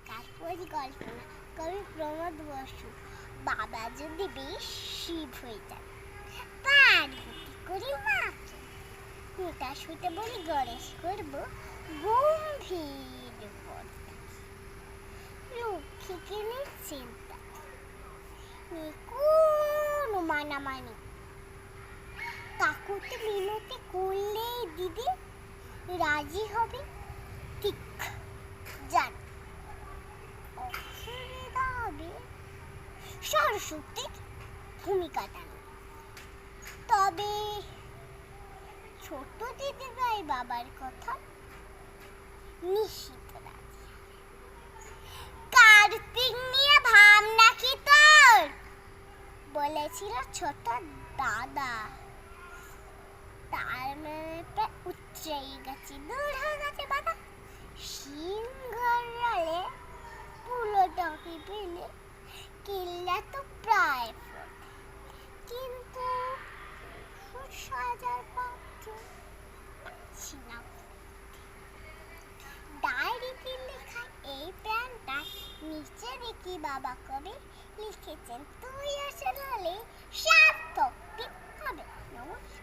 নমস্কার। পরিকল্পনা কবি প্রমোদ বসু। বাবা যদি বেশ শিব হয়ে যায়, পার্বতী করে মাকে নিতাস হইতে বলি গণেশ করব গম্ভীর লক্ষ্মীকে নিয়ে চিন্তা নেই কোনো মানামানি। কাকুতে মিনতি করলেই দিদি রাজি হবে, ঠিক জান অসুবিধা হবে সরস্বতীর ভূমিকাটা। তবে ছোট দিদি ভাই বাবার কথা নিশ্চিত রাজি। কার্তিক নিয়ে ভাবনা কি তোর, বলেছিল ছোট দাদা। তার মানে প্রায় উচ্চই গেছে, দূর হয়ে গেছে বাধা। সিংহরালে পুলোটাকে পেলে কিল্লা তো প্রায়, কিন্তু সাজার পাত্র পাচ্ছি না। ডায়েরিতে লেখা এই প্ল্যানটা নিচে দেখি বাবা কবি লিখেছেন, তুই আসলে সার্থক হবে। নমস্কার।